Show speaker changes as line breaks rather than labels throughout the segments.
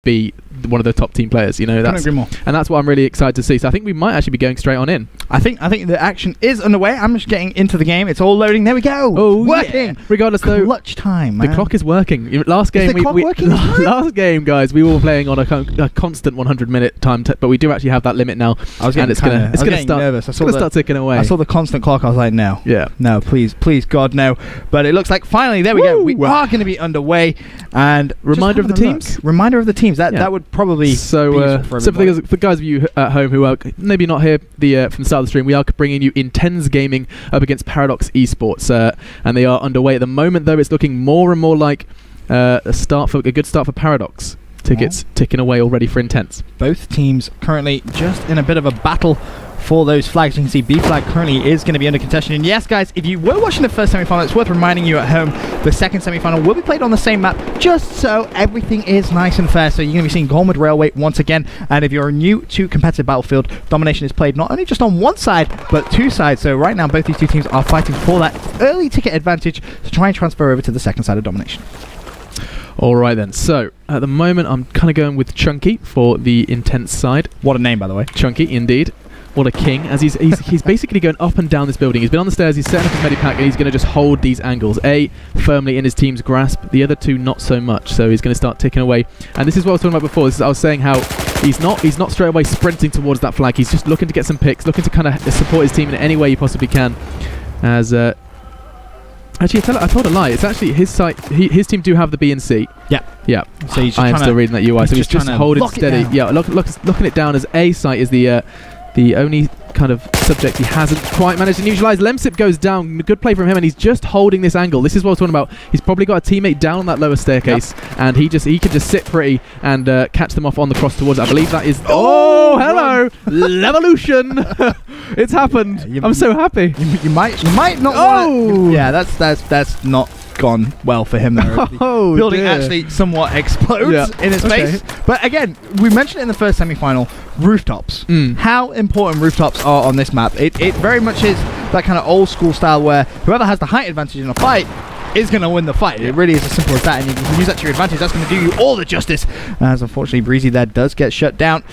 be one of the top team players. You know,
Couldn't agree more.
And that's what I'm really excited to see. So I think we might actually be going straight on in.
I think the action is underway. I'm just getting into the game. It's all loading. There we go.
Oh,
working.
Yeah. Regardless, though,
clutch time. Man.
The clock is working. Last game, last game, guys, we were playing on a constant 100-minute time, but we do actually have that limit now.
I was getting
it's going to start
nervous.
It's going to start ticking away.
I saw the constant clock. I was like, no, no, please, God, no. But it looks like finally, there we go. We are going to be underway. And
reminder of the teams.
Reminder of the teams. That would probably
so for the guys of you at home who are maybe not here from the start of the stream, we are bringing you Intenze Gaming up against Paradox Esports, and they are underway at the moment. Though it's looking more and more like a good start for Paradox. Tickets ticking away already for Intenze.
Both teams currently just in a bit of a battle for those flags. You can see B flag currently is going to be under contention. And yes, guys, if you were watching the first semi-final, it's worth reminding you at home the second semi-final will be played on the same map, just so everything is nice and fair. So you're going to be seeing Gormwood Railway once again. And if you're new to competitive Battlefield, domination is played not only just on one side, but two sides. So right now, both these two teams are fighting for that early ticket advantage to try and transfer over to the second side of domination.
All right then. So at the moment, I'm kind of going with Chunky for the Intenze side.
What a name, by the way.
Chunky, indeed. What a king, as he's basically going up and down this building. He's been on the stairs, he's setting up his medipack, and he's going to just hold these angles. A, firmly in his team's grasp, the other two not so much, so he's going to start ticking away. And this is what I was talking about before. I was saying how he's not straight away sprinting towards that flag. He's just looking to get some picks, looking to kind of support his team in any way he possibly can. As actually, I told a lie. It's actually his site. His team do have the B and C. Yeah.
So he's just
I am still reading that UI. So he's just holding steady. Yeah, looking it down as A site is the only kind of subject he hasn't quite managed to neutralize. Lemsip goes down. Good play from him, and he's just holding this angle. This is what I was talking about. He's probably got a teammate down on that lower staircase, and he can just sit pretty and catch them off on the cross towards it. I believe that is... Oh, hello! Levolution! It's happened. I'm so happy.
You might not want... Yeah, that's not gone well for him there. The building actually somewhat explodes in his face. But again, we mentioned it in the first semi-final, rooftops. How important rooftops are on this map. It very much is that kind of old school style where whoever has the height advantage in a fight is going to win the fight. It really is as simple as that, and you can use that to your advantage. That's going to do you all the justice. As unfortunately Breezy there does get shut down.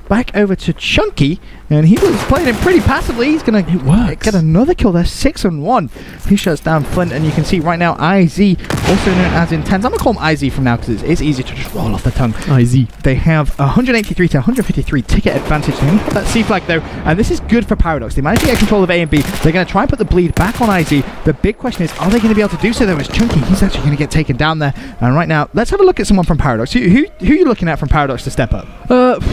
Back over to Chunky, and he was playing it pretty passively. He's going to get another kill there, 6-1. He shuts down Flint, and you can see right now IZ, also known as Intenze. I'm going to call him IZ from now because it's easy to just roll off the tongue. IZ. They have 183 to 153 ticket advantage. They only have that C flag though, and this is good for Paradox. They managed to get control of A and B. They're going to try and put the bleed back on IZ. The big question is, are they going to be able to do so though? As Chunky, he's actually going to get taken down there. And right now, let's have a look at someone from Paradox. Who are you looking at from Paradox to step up?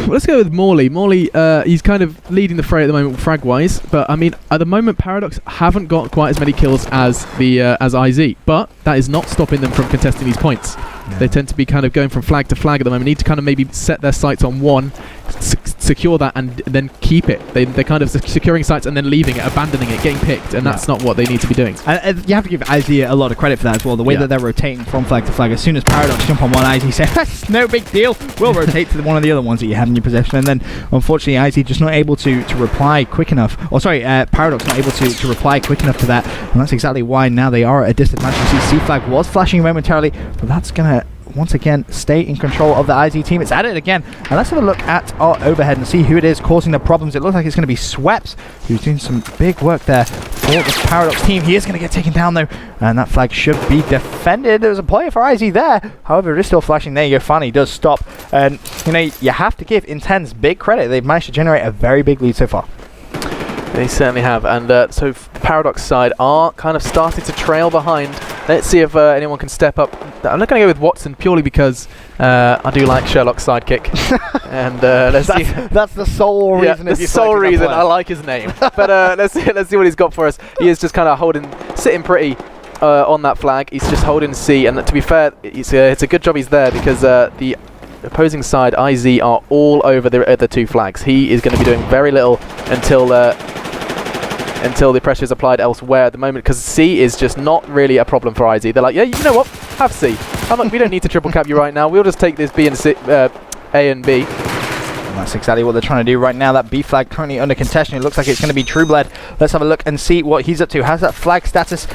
Let's go with Morley. Morley, he's kind of leading the fray at the moment, frag-wise. But I mean, at the moment, Paradox haven't got quite as many kills as as IZ. But that is not stopping them from contesting these points. They tend to be kind of going from flag to flag at the moment. Need to kind of maybe set their sights on one, secure that, and then keep it. They're kind of securing sights and then leaving it, abandoning it, getting picked, and that's not what they need to be doing.
You have to give IZ a lot of credit for that as well. The way that they're rotating from flag to flag. As soon as Paradox jump on one, IZ says, no big deal. We'll rotate to one of the other ones that you have in your possession. And then, unfortunately, IZ just not able to reply quick enough. Or sorry, Paradox not able to reply quick enough to that. And that's exactly why now they are at a disadvantage. You see, C flag was flashing momentarily, but that's going to once again stay in control of the IZ team. It's at it again, and let's have a look at our overhead and see who it is causing the problems. It looks like it's going to be Sweps, who's doing some big work there for the Paradox team. He is going to get taken down though, and that flag should be defended. There's a player for IZ there, however it is still flashing. There you go, finally does stop, and you know, you have to give Intenze big credit. They've managed to generate a very big lead so far.
They certainly have, and so the Paradox side are kind of starting to trail behind. Let's see if anyone can step up. I'm not going to go with Watson purely because I do like Sherlock's sidekick, and let's see.
That's the sole reason.
The sole reason I like his name. But let's see what he's got for us. He is just kind of sitting pretty on that flag. He's just holding C, and to be fair, it's a good job he's there because the opposing side, IZ, are all over the other two flags. He is going to be doing very little until the pressure is applied elsewhere at the moment, because C is just not really a problem for IZ. They're like, yeah, you know what, have C. We don't need to triple cap you right now. We'll just take this B and C, A and B.
That's exactly what they're trying to do right now. That B flag currently under contention. It looks like it's going to be Trueblood. Let's have a look and see what he's up to. How's that flag status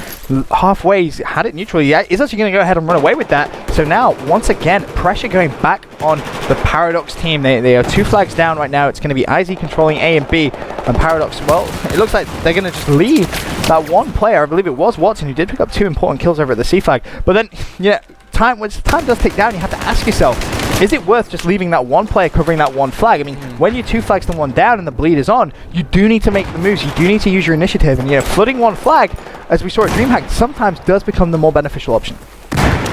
halfway? He's had it neutral. Yeah, he's actually going to go ahead and run away with that. So now, once again, pressure going back on the Paradox team. They are 2 flags down right now. It's going to be IZ controlling A and B. And Paradox, well, it looks like they're going to just leave that one player. I believe it was Watson who did pick up 2 important kills over at the C flag. But then, yeah, time does tick down. You have to ask yourself, is it worth just leaving that one player covering that one flag? I mean, when you're 2 flags to 1 down and the bleed is on, you do need to make the moves. You do need to use your initiative. And, flooding one flag, as we saw at DreamHack, sometimes does become the more beneficial option.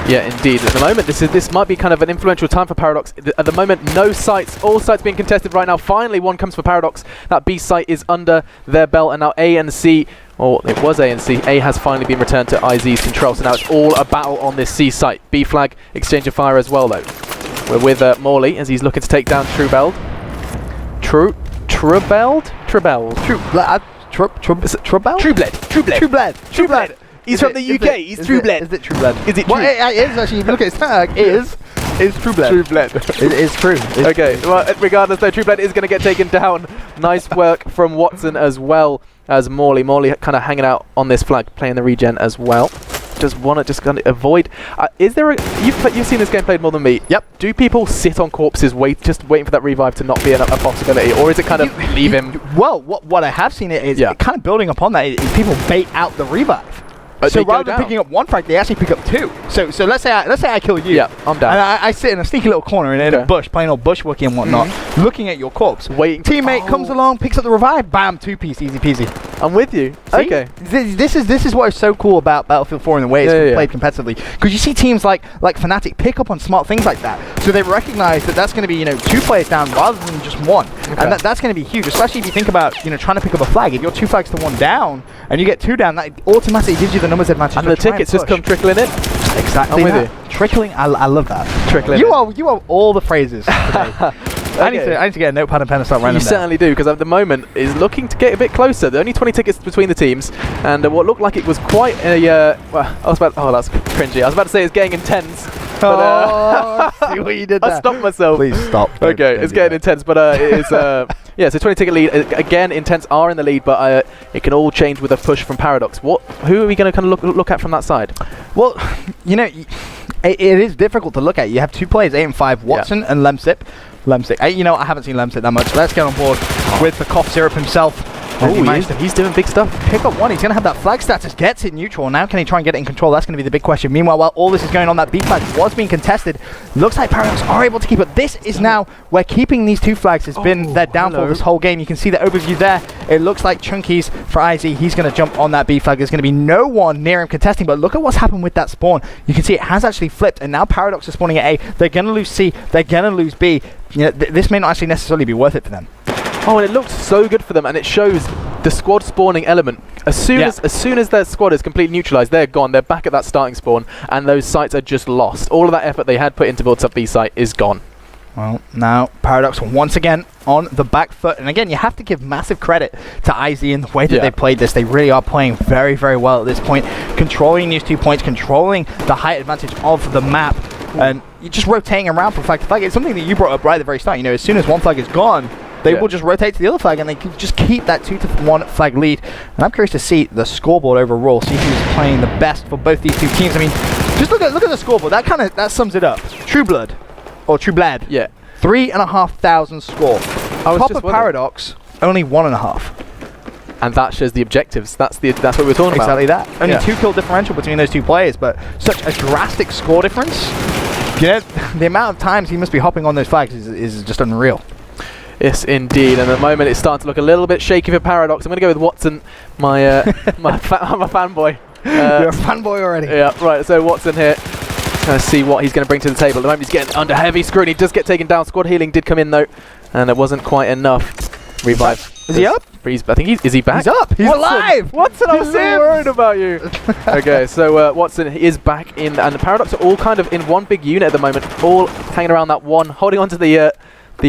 Yeah, indeed. At the moment, this might be kind of an influential time for Paradox. At the moment, no sites. All sites being contested right now. Finally, one comes for Paradox. That B site is under their belt, and now A and C, or it was A and C. A has finally been returned to IZ's control, so now it's all a battle on this C site. B flag, exchange of fire as well, though. We're with Morley as he's looking to take down Truebeld. Truebeld. He's from the UK. He's Trueblood.
Is it Trueblood?
Is it true?
Well, it is actually. If you look at his tag, is Trueblood.
Trueblood.
It is true.
Okay. Well, regardless, though, Trueblood is going to get taken down. Nice work from Watson as well as Morley. Morley kind of hanging out on this flag, playing the regen as well. Just kind of avoid. Is there a? You've seen this game played more than me.
Yep.
Do people sit on corpses, just waiting for that revive to not be a possibility, or is it kind of leave him?
Well, what I have seen it is kind of building upon that. Is people bait out the revive. So rather than picking up 1 frag, they actually pick up 2. So let's say I kill you.
Yeah, I'm down.
And I sit in a sneaky little corner in a bush, playing old bushwalking and whatnot, looking at your corpse.
Waiting.
Teammate comes along, picks up the revive, bam, 2-piece, easy peasy.
I'm with you.
See?
Okay.
This is what is so cool about Battlefield 4 in the way it's played competitively. Because you see teams like Fnatic pick up on smart things like that. So they recognize that that's going to be 2 players down rather than just 1. Okay. And that's going to be huge, especially if you think about trying to pick up a flag. If you're 2 flags to 1 down and you get 2 down, that automatically gives you the numbers advantage.
And the tickets just come trickling in.
Exactly.
I'm with you.
Trickling. I love that.
Trickling.
You are all the phrases today. I need to get a notepad and pen and start writing them down.
You certainly do, because at the moment is looking to get a bit closer. There are only 20 tickets between the teams, and what looked like it was quite a. That's cringy. I was about to say it's getting intense. But,
see what you did there.
I stopped myself.
Please stop.
Okay, it's getting intense, but it is. Yeah, so 20 ticket lead. Again, Intense are in the lead, but it can all change with a push from Paradox. Who are we going to kind of look at from that side?
Well, it is difficult to look at. You have 2 players, 8 and 5, Watson and Lemsip. I haven't seen Lemsip that much. Let's get on board with the cough syrup himself.
He's doing big stuff.
Pick up 1. He's going to have that flag status. Gets it neutral. Now can he try and get it in control? That's going to be the big question. Meanwhile, while all this is going on, that B flag was being contested. Looks like Paradox are able to keep it. This is now where keeping these 2 flags has been their downfall this whole game. You can see the overview there. It looks like Chunky's for IZ. He's going to jump on that B flag. There's going to be no one near him contesting. But look at what's happened with that spawn. You can see it has actually flipped. And now Paradox is spawning at A. They're going to lose C. They're going to lose B. This may not actually necessarily be worth it for them.
Oh, and it looks so good for them, and it shows the squad spawning element. As soon as their squad is completely neutralized, they're gone. They're back at that starting spawn, and those sites are just lost. All of that effort they had put into build up B site is gone.
Well, now Paradox once again on the back foot, and again, you have to give massive credit to IZ in the way that they played this. They really are playing very, very well at this point, controlling these 2 points, controlling the height advantage of the map, and you're just rotating around from flag to flag. It's something that you brought up right at the very start. As soon as one flag is gone, they will just rotate to the other flag, and they can just keep that 2-1 flag lead. And I'm curious to see the scoreboard overall, see who's playing the best for both these 2 teams. I mean, just look at the scoreboard. That sums it up. Trueblood, or Trueblood.
Yeah.
3,500 score. Top of Paradox, only 1.5.
And that shows the objectives. That's what we're talking about.
Exactly that. Only 2 kill differential between those 2 players, but such a drastic score difference. The amount of times he must be hopping on those flags is just unreal.
Yes, indeed. And at the moment, it's starting to look a little bit shaky for Paradox. I'm going to go with Watson, I'm a fanboy.
You're a fanboy already.
Yeah, right. So Watson here. Let's see what he's going to bring to the table. At the moment, he's getting under heavy scrutiny. He does get taken down. Squad healing did come in, though, and it wasn't quite enough. Revive.
Is he up?
I think is he back?
He's up. He's alive.
Watson, I was so worried about you. Okay, so Watson is back in, and the Paradox are all kind of in one big unit at the moment, all hanging around that one, holding onto the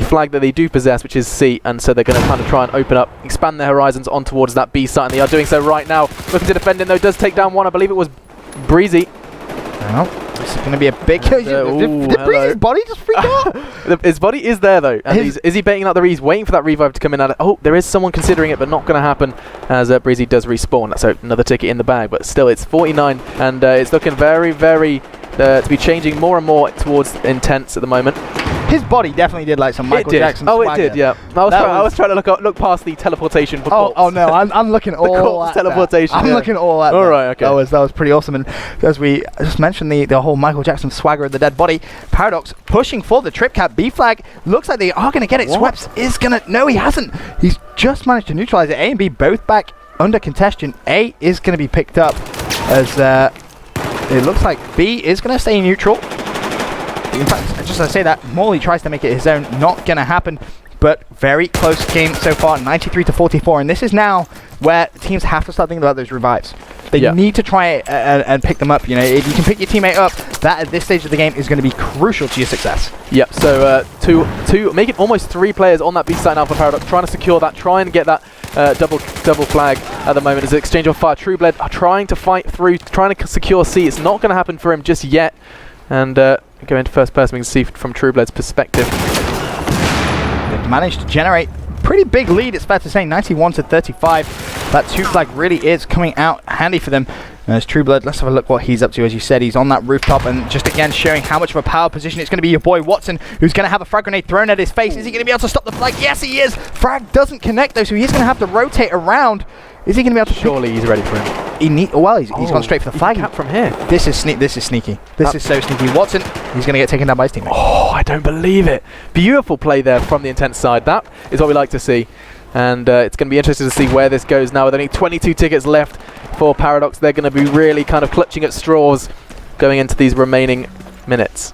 flag that they do possess, which is C, and so they're going to kind of try and open up, expand their horizons on towards that B site, and they are doing so right now. Looking to defend him, though, does take down 1. I believe it was Breezy.
Well, this is going to be a big kill. Did Breezy's body just freak out?
His body is there though. And is he baiting out the He's waiting for that revive to come in. Oh, there is someone considering it, but not going to happen as Breezy does respawn. That's another ticket in the bag, but still it's 49, and it's looking very, very to be changing more and more towards Intense at the moment.
His body definitely did like some Michael Jackson swagger.
It did, yeah. I was trying to look past the teleportation for corpse.
Oh no, I'm looking all at
teleportation.
I'm looking all at
all right, okay.
That was pretty awesome. And as we just mentioned, the whole Michael Jackson swagger of the dead body. Paradox pushing for the trip cap. B flag looks like they are going to get it. Sweps is going to... No, he hasn't. He's just managed to neutralize it. A and B both back under contention. A is going to be picked up as... it looks like B is going to stay neutral. In fact, just as I say that, Morley tries to make it his own. Not going to happen, but very close game so far, 93-44. And this is now where teams have to start thinking about those revives. They need to try and pick them up. You know, if you can pick your teammate up, that at this stage of the game is going to be crucial to your success.
Yep. So to make it almost 3 players on that B side now for Paradox, trying to secure that, try and get that double flag at the moment. As an exchange of fire, Trueblood are trying to fight through, trying to secure C. It's not going to happen for him just yet. And go into first person, we can see from Trueblood's perspective.
They've managed to generate pretty big lead, it's fair to say, 91-35. That 2 flag really is coming out handy for them. As Trueblood, let's have a look what he's up to. As you said, he's on that rooftop and just again showing how much of a power position it's going to be. Your boy Watson, who's going to have a frag grenade thrown at his face. Is he going to be able to stop the flag? Yes, he is. Frag doesn't connect though, so he's going to have to rotate around. Is he going to be able to...
Surely he's ready for him.
He's gone straight for the flag.
Cap from here.
This is sneaky. This is so sneaky. Watson, he's going to get taken down by his teammate.
Oh, I don't believe it. Beautiful play there from the Intense side. That is what we like to see. And it's going to be interesting to see where this goes now. With only 22 tickets left for Paradox, they're going to be really kind of clutching at straws going into these remaining minutes.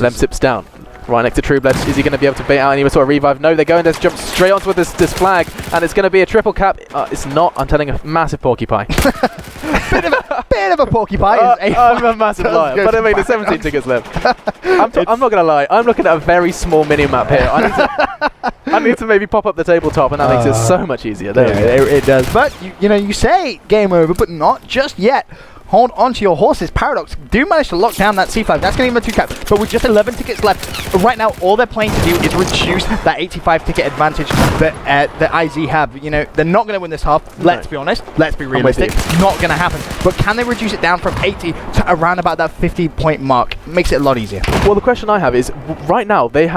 Lem sips down. Right next to Trueblood. Is he going to be able to bait out any sort of revive? No, they're going to jump straight onto this flag, and it's going to be a triple cap. It's not. I'm telling a massive porcupine.
bit of a porcupine.
I'm a massive liar, but I mean, there's 17 tickets left. I'm not going to lie. I'm looking at a very small mini-map here. I need to maybe pop up the tabletop, and that makes it so much easier.
It does. But, you say game over, but not just yet. Hold on to your horses. Paradox do manage to lock down that C flag. That's going to give them a 2 cap. But with just 11 tickets left, right now, all they're playing to do is reduce that 85 ticket advantage that IZ have. You know, they're not going to win this half. Let's be honest. Let's be realistic. Not going to happen. But can they reduce it down from 80 to around about that 50-point mark? Makes it a lot easier.
Well, the question I have is, right now, they did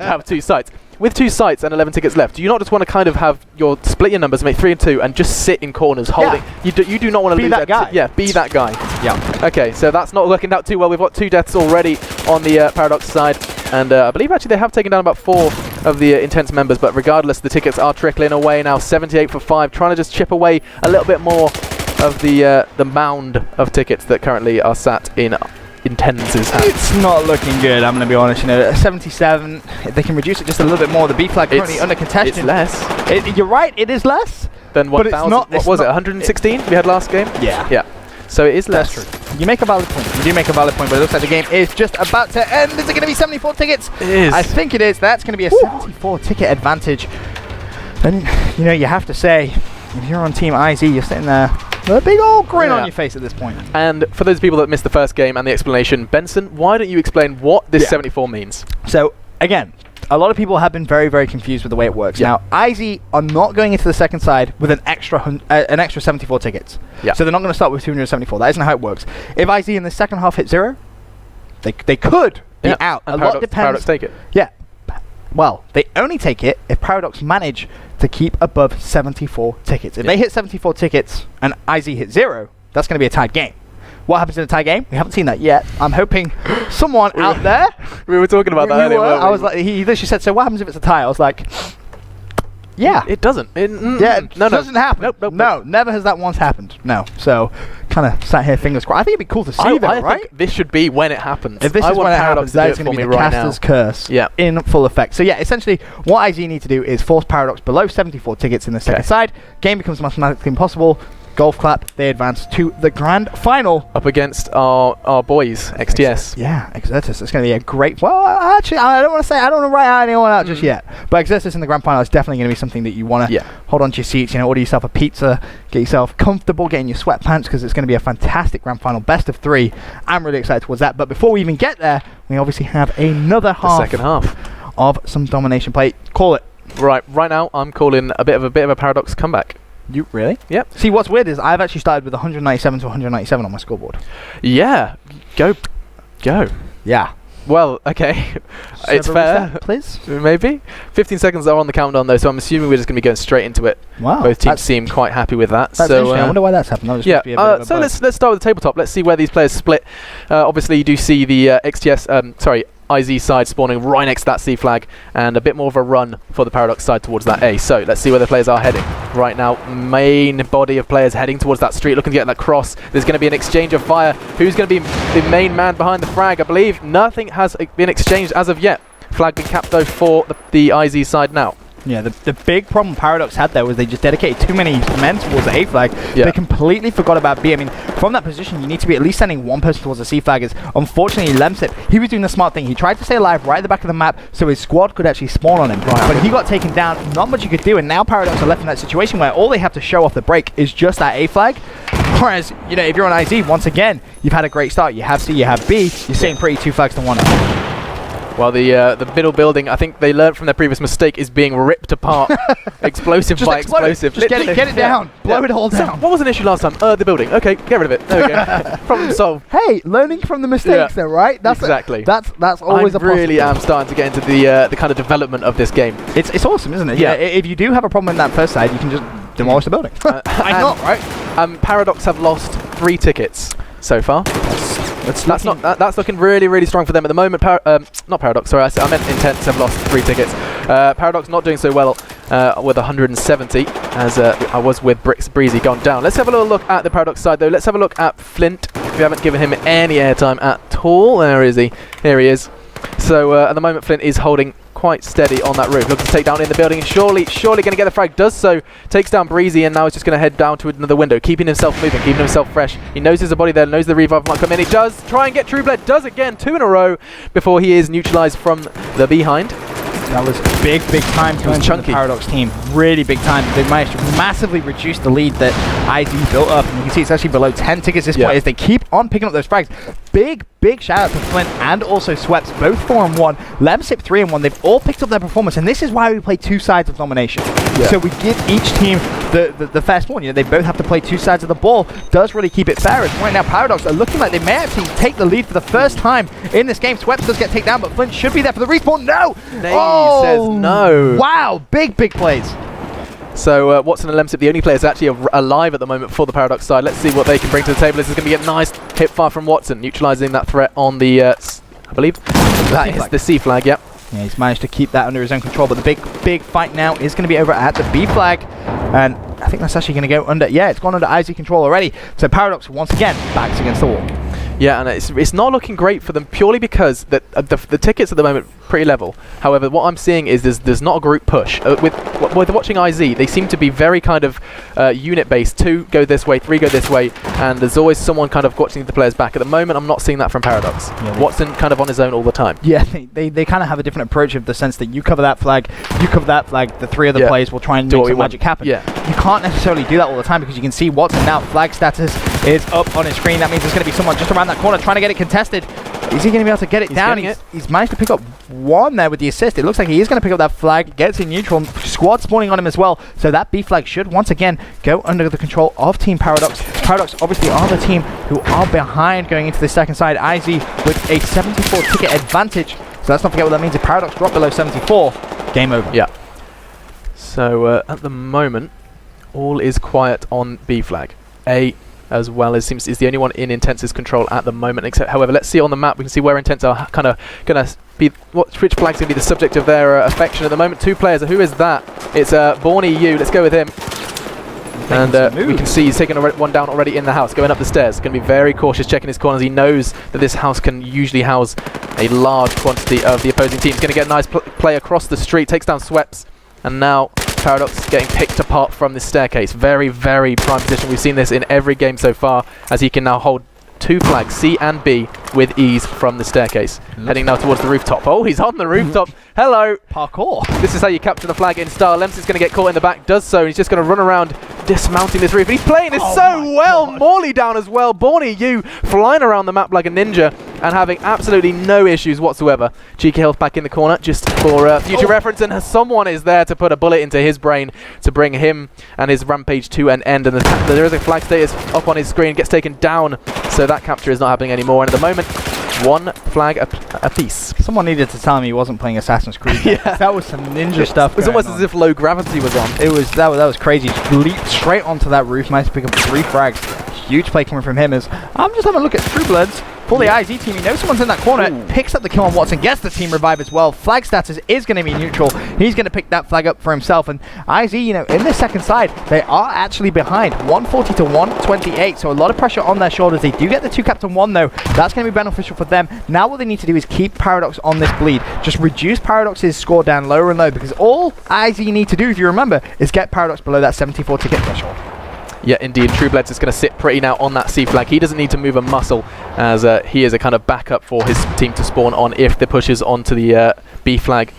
have 2 sites. With 2 sites and 11 tickets left, do you not just want to kind of have split your numbers, make 3 and 2, and just sit in corners holding? You do not want to lose
that guy.
Be that guy.
Yeah.
Okay, so that's not working out too well. We've got 2 deaths already on the Paradox side, and I believe actually they have taken down about 4 of the Intense members. But regardless, the tickets are trickling away now. 78 for 5, trying to just chip away a little bit more of the mound of tickets that currently are sat in Intense's hands.
It's not looking good, I'm going to be honest. You know, 77, if they can reduce it just a little bit more. The B flag currently under contention.
It's less.
You're right, it is less.
Than 1,000. What was it, 116 we had last game?
Yeah.
So it is less.
That's true. You make a valid point. You do make a valid point, but it looks like the game is just about to end. Is it going to be 74 tickets?
It is.
I think it is. That's going to be a 74 ticket advantage. And, you know, you have to say, if you're on Team IZ, you're sitting there with a big old grin on your face at this point.
And for those people that missed the first game and the explanation, Benson, why don't you explain what this 74 means?
So, again, a lot of people have been very, very confused with the way it works. Now, IZ are not going into the second side with an extra 74 tickets. So they're not going to start with 274. That isn't how it works. If IZ in the second half hit 0, they could be out.
And
a lot depends.
Paradox take it.
Yeah. Well, they only take it if Paradox manage to keep above 74 tickets. If they hit 74 tickets and IZ hit 0, that's going to be a tied game. What happens in a tie game? We haven't seen that yet. I'm hoping someone out there...
We were talking about that earlier.
I was like, he literally said, so what happens if it's a tie? I was like, yeah.
It doesn't.
It doesn't happen. Nope. Never has that once happened. No. So, kind of sat here fingers crossed. I think it'd be cool to see though, right?
Think this should be when it happens.
If this is when it happens, that's going to be the caster's curse in full effect. So yeah, essentially, what IZ need to do is force Paradox below 74 tickets in the second side. Game becomes mathematically impossible. Golf Clap, they advance to the grand final.
Up against our boys, XTS.
Yeah, Exertus. It's going to be a great... Well, actually, I don't want to write out anyone out just yet. But Exertus in the grand final is definitely going to be something that you want to hold on to your seats, order yourself a pizza, get yourself comfortable, get in your sweatpants, because it's going to be a fantastic grand final, best of 3. I'm really excited towards that. But before we even get there, we obviously have another half.
The second half.
Of some domination play. Call it.
Right now, I'm calling a bit of a Paradox comeback.
You really?
Yep.
See, what's weird is I've actually started with 197 to 197 on my scoreboard.
Yeah. Go.
Yeah.
Well, okay. It's fair.
Please?
Maybe. 15 seconds are on the countdown, though, so I'm assuming we're just going to be going straight into it.
Wow.
Both teams seem quite happy with that.
That's interesting. I wonder why that's happened.
Yeah. So let's start with the tabletop. Let's see where these players split. Obviously, you do see the XTS... IZ side spawning right next to that C flag, and a bit more of a run for the Paradox side towards that A. So let's see where the players are heading. Right now, main body of players heading towards that street, looking to get that cross. There's going to be an exchange of fire. Who's going to be the main man behind the frag? I believe nothing has been exchanged as of yet. Flag been capped though for the IZ side now.
Yeah, the big problem Paradox had there was they just dedicated too many men towards the A flag. Yeah. They completely forgot about B. I mean, from that position, you need to be at least sending one person towards the C flag. Unfortunately, Lemsip, he was doing the smart thing. He tried to stay alive right at the back of the map so his squad could actually spawn on him. Right. But he got taken down. Not much you could do, and now Paradox are left in that situation where all they have to show off the break is just that A flag. Whereas, if you're on IZ, once again, you've had a great start. You have C, you have B. You're staying pretty 2 flags to 1.
Well, the middle building, I think they learned from their previous mistake, is being ripped apart, explosive by explosive.
Just get it down, blow it all down.
So what was an issue last time? The building. Okay, get rid of it. There we go. Problem solved.
Hey, learning from the mistakes, though, right? That's
exactly.
That's always a possibility.
I really am starting to get into the kind of development of this game.
It's awesome, isn't it? Yeah. If you do have a problem in that first side, you can just demolish the building. Why not, right?
Paradox have lost 3 tickets so far. That's looking really, really strong for them at the moment. Not Paradox, sorry, I meant Intenze have lost 3 tickets. Paradox not doing so well with 170, as I was with Breezy gone down. Let's have a little look at the Paradox side, though. Let's have a look at Flint. We haven't given him any airtime at all. There is he. Here he is. So at the moment, Flint is holding quite steady on that roof. Looking to take down in the building, and surely going to get the frag. Does so, takes down Breezy, and now it's just going to head down to another window, keeping himself moving, keeping himself fresh. He knows there's a body there, knows the revive might come in. He does try and get Trueblade, does again, 2 in a row before he is neutralized from the behind.
That was big time coming from the Paradox team. Really big time. They managed to massively reduce the lead that IZ built up. And you can see it's actually below 10 tickets at this point as they keep on picking up those frags. Big shout out to Flint and also Sweps, both 4 and 1. Lemsip 3 and 1. They've all picked up their performance, and this is why we play 2 sides of domination. So we give each team the fair spawn. They both have to play 2 sides of the ball. Does really keep it fair. As right now, Paradox are looking like they may actually take the lead for the first time in this game. Sweps does get taken down, but Flint should be there for the respawn. No!
He says no.
Wow, big plays.
So Watson and Lemsip, the only players actually alive at the moment for the Paradox side. Let's see what they can bring to the table. This is going to be a nice hip fire from Watson, neutralizing that threat on the, I believe, that is the C flag, Yeah,
he's managed to keep that under his own control, but the big fight now is going to be over at the B flag, and I think that's actually going to go under, it's gone under IZ control already. So Paradox, once again, backs against the wall.
Yeah, and it's not looking great for them purely because the tickets at the moment pretty level. However, what I'm seeing is there's not a group push. With watching IZ, they seem to be very kind of unit based. 2 go this way, 3 go this way, and there's always someone kind of watching the players back. At the moment, I'm not seeing that from Paradox. Yeah, Watson kind of on his own all the time.
Yeah, they kind of have a different approach of the sense that you cover that flag, the 3 other players will try and make some magic happen.
Yeah.
You can't necessarily do that all the time because you can see Watson now, flag status is up on his screen. That means there's going to be someone just around that corner trying to get it contested. Is he going to be able to get it down? He's managed to pick up 1 there with the assist. It looks like he is going to pick up that flag, gets in neutral, squad spawning on him as well. So that B flag should once again go under the control of Team Paradox. Paradox obviously are the team who are behind going into the second side. IZ with a 74 ticket advantage. So let's not forget what that means. If Paradox drop below 74, game over.
Yeah. So at the moment, all is quiet on B flag. A as well as seems is the only one in Intenze's control at the moment. Except, however, let's see on the map. We can see where Intenze are kind of going to be. Which flag's going to be the subject of their affection at the moment? 2 players. Who is that? It's Born EU. Let's go with him. And we can see he's taken one down already in the house, going up the stairs. Going to be very cautious, checking his corners. He knows that this house can usually house a large quantity of the opposing team. He's going to get a nice play across the street, takes down Sweps, and now Paradox getting picked apart from this staircase. Very, very prime position. We've seen this in every game so far, as he can now hold 2 flags, C and B, with ease from the staircase. Heading now towards the rooftop. Oh, he's on the rooftop. Hello.
Parkour.
This is how you capture the flag in style. Lems is going to get caught in the back, does so, and he's just going to run around dismounting this roof. And he's playing this so well. Morley down as well. Borny, you flying around the map like a ninja and having absolutely no issues whatsoever. Cheeky Health back in the corner just for future reference, and someone is there to put a bullet into his brain to bring him and his rampage to an end. And there is a flag status up on his screen, gets taken down, so that capture is not happening anymore. And at the moment, 1 flag a piece.
Someone needed to tell me he wasn't playing Assassin's Creed.
Yeah.
That was some ninja stuff.
It was almost as if low gravity was on.
It was that was crazy. Just leaped straight onto that roof. Managed to pick up 3 frags. Huge play coming from him. As I'm just having a look at Truebloods. For the IZ team, he knows someone's in that corner, picks up the kill on Watson, gets the team revive as well. Flag status is going to be neutral. He's going to pick that flag up for himself. And IZ, you know, in the second side, they are actually behind 140 to 128. So a lot of pressure on their shoulders. They do get the 2 captain 1 though. That's going to be beneficial for them. Now what they need to do is keep Paradox on this bleed. Just reduce Paradox's score down lower and lower, because all IZ need to do, if you remember, is get Paradox below that 74 ticket threshold.
Yeah, indeed. Truebloods is going to sit pretty now on that C flag. He doesn't need to move a muscle, as he is a kind of backup for his team to spawn on if the pushes onto the B flag.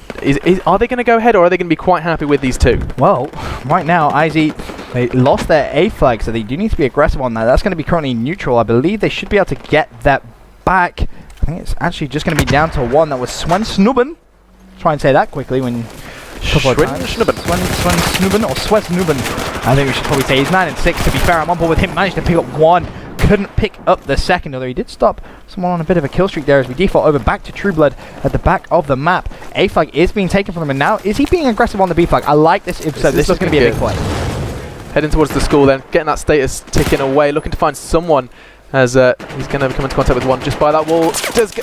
Are they going to go ahead, or are they going to be quite happy with these 2?
Well, right now, IZ, they lost their A flag, so they do need to be aggressive on that. That's going to be currently neutral. I believe they should be able to get that back. I think it's actually just going to be down to 1. That was Swen Snubben. Try and say that quickly when... Swen Snubben or Swen Snubben. I think we should probably say he's 9 and 6. To be fair, I'm on board with him. Managed to pick up 1. Couldn't pick up the second, although he did stop someone on a bit of a kill streak there as we default over back to Trueblood at the back of the map. A flag is being taken from him, and now is he being aggressive on the B flag? I like this. If so, this is going to be a big play.
Heading towards the school then, getting that status ticking away, looking to find someone, as he's going to come into contact with 1 just by that wall.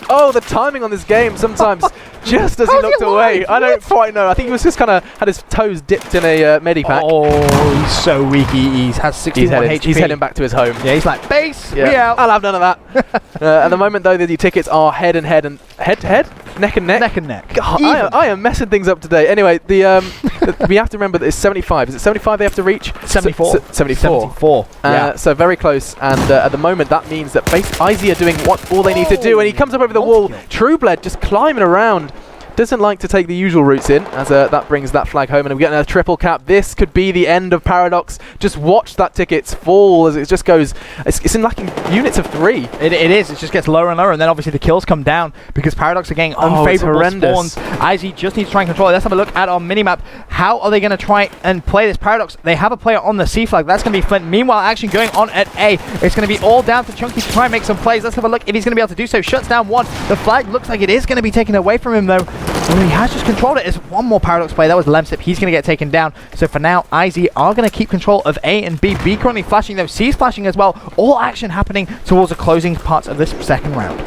Oh, the timing on this game sometimes just as he looked away. I don't quite know. I think he was just kind of had his toes dipped in a medipack.
Oh, he's so weak. He has 61 HP.
He's heading back to his home.
Yeah, he's like, base,
yeah.
we out.
I'll have none of that. At the moment, though, the tickets are head and head and head to head? Neck and neck?
Neck and neck.
God, I am messing things up today. Anyway, we have to remember that it's 75. Is it 75 they have to reach?
74.
74.
Yeah.
So very close. And at the moment, that means that IZ are doing all they need to do. And he comes up over the wall. Trueblood just climbing around. Doesn't like to take the usual routes in, as that brings that flag home, and we get a triple cap. This could be the end of Paradox. Just watch that tickets fall as it just goes. It's in like units of 3.
It is. It just gets lower and lower, and then obviously the kills come down because Paradox are getting unfavorable spawns. IZ just needs to try and control it. Let's have a look at our minimap. How are they going to try and play this? Paradox, they have a player on the C flag. That's going to be Flint. Meanwhile, action going on at A. It's going to be all down to Chunky to try and make some plays. Let's have a look if he's going to be able to do so. Shuts down 1. The flag looks like it is going to be taken away from him, though. Well, he has just controlled it. There's 1 more Paradox play. That was Lemsip. He's going to get taken down. So for now, IZ are going to keep control of A and B. B currently flashing, though. C's flashing as well. All action happening towards the closing parts of this second round.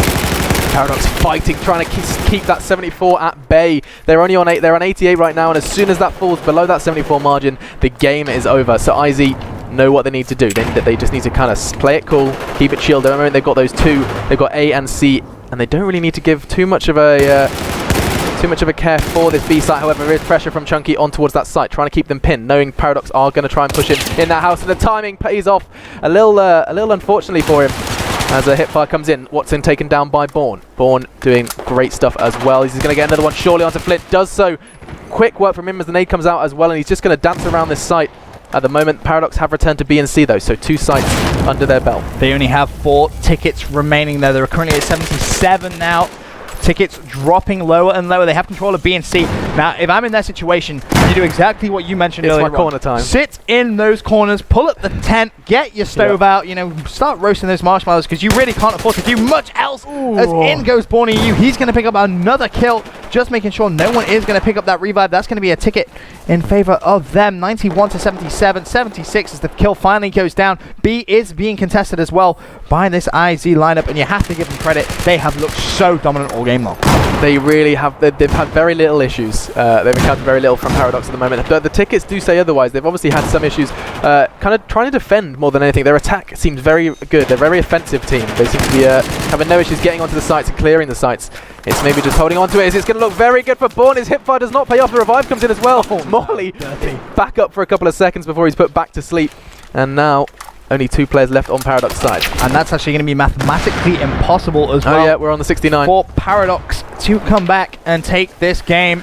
Paradox fighting, trying to keep that 74 at bay. They're only on 8. They're on 88 right now, and as soon as that falls below that 74 margin, the game is over. So IZ know what they need to do. They just need to kind of play it cool, keep it chilled. At the moment, they've got those 2. They've got A and C, and they don't really need to give too much of a care for this B site. However, there is pressure from Chunky on towards that site, trying to keep them pinned, knowing Paradox are going to try and push him in that house, and the timing pays off a little unfortunately for him as a hipfire comes in. Watson taken down by Bourne. Bourne doing great stuff as well. He's going to get another one surely onto Flint. Does so. Quick work from him as the nade comes out as well, and he's just going to dance around this site. At the moment, Paradox have returned to B and C though, so 2 sites under their belt.
They only have 4 tickets remaining there. They're currently at 77 now. Tickets dropping lower and lower. They have control of B and C. Now, if I'm in that situation, you do exactly what you mentioned earlier.
It's my corner time.
Sit in those corners, pull up the tent, get your stove out, you know, start roasting those marshmallows, because you really can't afford to do much else. Ooh. As in goes Borny U. He's going to pick up another kill, just making sure no one is going to pick up that revive. That's going to be a ticket in favor of them. 91 to 77, 76 as the kill finally goes down. B is being contested as well by this IZ lineup, and you have to give them credit. They have looked so dominant all game long.
They really have. They've had very little issues. They've encountered very little from Paradox at the moment. But the tickets do say otherwise. They've obviously had some issues, kind of trying to defend more than anything. Their attack seems very good. They're a very offensive team. They seem to be having no issues getting onto the sites and clearing the sites.
It's maybe just holding on to it. It's going to look very good for Born. His hipfire does not pay off. The revive comes in as well. Morley back up for a couple of seconds before he's put back to sleep. And now only 2 players left on Paradox side.
And that's actually going to be mathematically impossible as well.
Oh yeah, we're on the 69.
For Paradox to come back and take this game.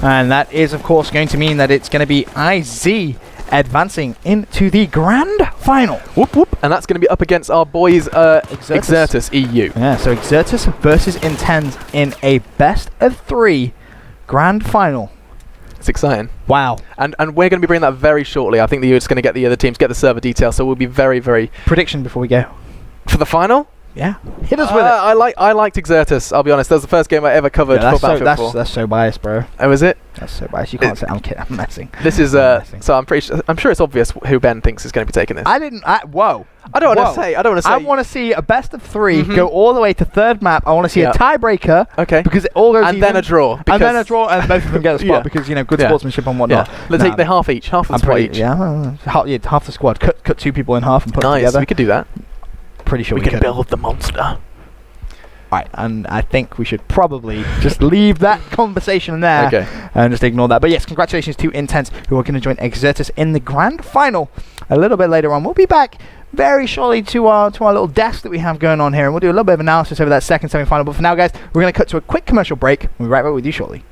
And that is, of course, going to mean that it's going to be IZ advancing into the grand final.
Whoop whoop. And that's going to be up against our boys Exertus EU.
Yeah, so Exertus versus Intenze in a best of 3 grand final.
It's exciting.
Wow.
And we're going to be bringing that very shortly. I think that you're just going to get the other teams, get the server details, so we'll be very, very...
Prediction before we go.
For the final?
Yeah. Hit us with it.
I liked Exertus, I'll be honest. That was the first game I ever covered for Battlefield 4.
That's so biased, bro.
Oh, is it?
That's so biased. You can't say I'm kidding. I'm messing.
This is so I'm sure it's obvious who Ben thinks is going to be taking this.
Whoa.
I don't want to say.
I want to see a best of 3 go all the way to 3rd map. I want to see a tiebreaker.
Okay.
Because it all goes
and
even.
Then a draw.
And then a draw, and both of them get a spot because good sportsmanship and whatnot.
Yeah. Let's take the half each. Half the squad each.
Yeah. Half the squad. Cut 2 people in half and put them together.
We could do that.
Pretty sure
we can build the monster.
Right, and I think we should probably just leave that conversation there and just ignore that. But yes, congratulations to Intenze, who are going to join Exertus in the grand final a little bit later on. We'll be back very shortly to our little desk that we have going on here, and we'll do a little bit of analysis over that second semi-final. But for now, guys, we're going to cut to a quick commercial break. We'll be right back with you shortly.